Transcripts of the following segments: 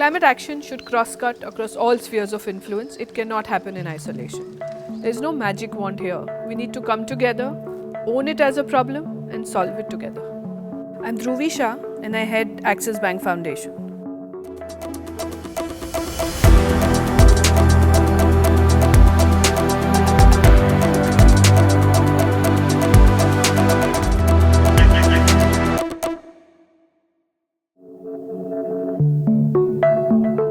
Climate action should cross-cut across all spheres of influence. It cannot happen in isolation. There is no magic wand here. We need to come together, own it as a problem and solve it together. I'm Dhruvi Shah and I head Axis Bank Foundation.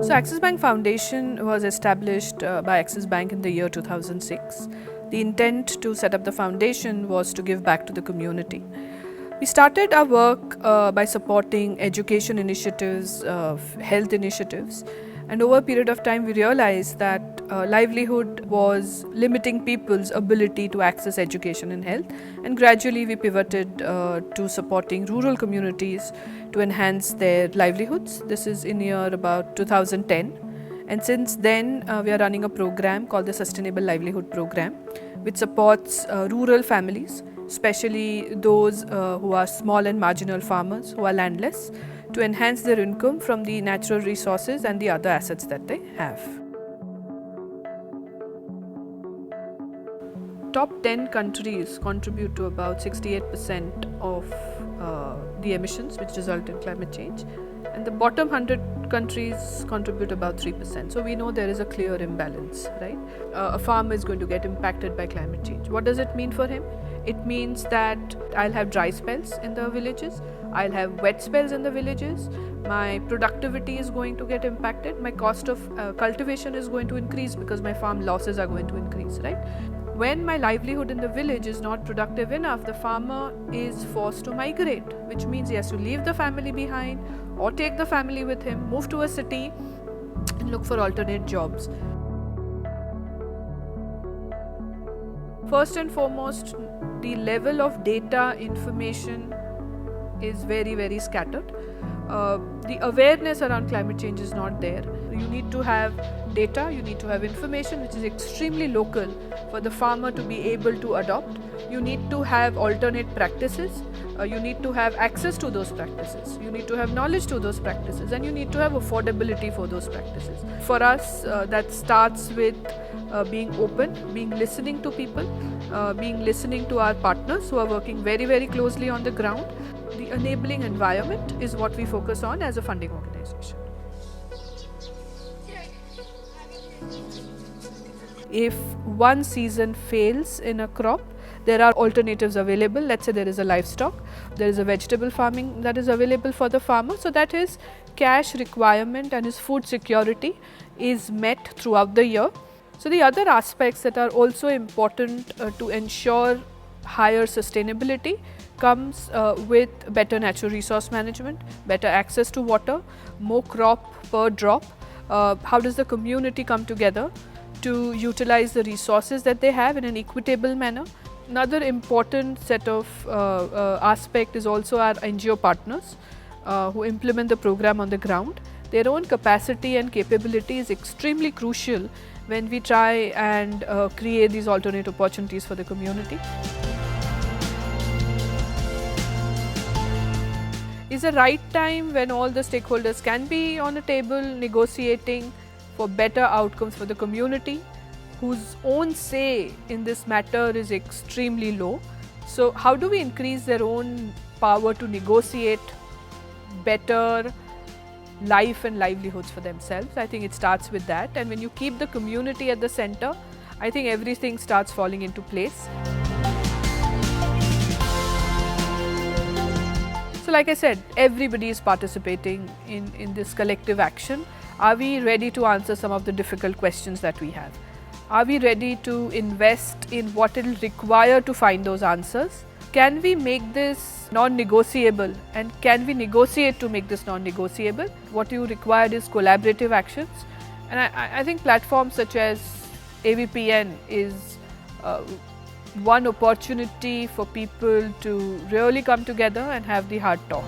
So Axis Bank Foundation was established by Axis Bank in the year 2006. The intent to set up the foundation was to give back to the community. We started our work by supporting education initiatives, health initiatives, and over a period of time we realized that livelihood was limiting people's ability to access education and health, and gradually we pivoted to supporting rural communities to enhance their livelihoods. This is in year about 2010, and since then we are running a program called the Sustainable Livelihood Programme, which supports rural families, especially those who are small and marginal farmers who are landless, to enhance their income from the natural resources and the other assets that they have. Top 10 countries contribute to about 68% of the emissions which result in climate change, and the bottom 100 countries contribute about 3%. So we know there is a clear imbalance, right? A farmer is going to get impacted by climate change. What does it mean for him? It means that I'll have dry spells in the villages, I'll have wet spells in the villages, my productivity is going to get impacted, my cost of cultivation is going to increase because my farm losses are going to increase, right? When my livelihood in the village is not productive enough, the farmer is forced to migrate, which means he has to leave the family behind or take the family with him, move to a city and look for alternate jobs. First and foremost, the level of data information is very, very scattered. The awareness around climate change is not there. You need to have data, you need to have information which is extremely local for the farmer to be able to adopt. You need to have alternate practices, you need to have access to those practices, you need to have knowledge to those practices, and you need to have affordability for those practices. For us, that starts with being open, being listening to people, being listening to our partners who are working very, very closely on the ground. The enabling environment is what we focus on as a funding organization. If one season fails in a crop, there are alternatives available. Let's say there is a livestock, there is a vegetable farming that is available for the farmer, so that his cash requirement and his food security is met throughout the year. So the other aspects that are also important to ensure higher sustainability comes with better natural resource management, better access to water, more crop per drop. How does the community come together to utilize the resources that they have in an equitable manner? Another important set of aspect is also our NGO partners who implement the program on the ground. Their own capacity and capability is extremely crucial when we try and create these alternate opportunities for the community. Is the right time when all the stakeholders can be on a table negotiating for better outcomes for the community, whose own say in this matter is extremely low. So how do we increase their own power to negotiate better life and livelihoods for themselves? I think it starts with that, and when you keep the community at the center, I think everything starts falling into place. So like I said, everybody is participating in this collective action. Are we ready to answer some of the difficult questions that we have? Are we ready to invest in what it will require to find those answers? Can we make this non-negotiable, and can we negotiate to make this non-negotiable? What you require is collaborative actions, and I think platforms such as AVPN is one opportunity for people to really come together and have the hard talk.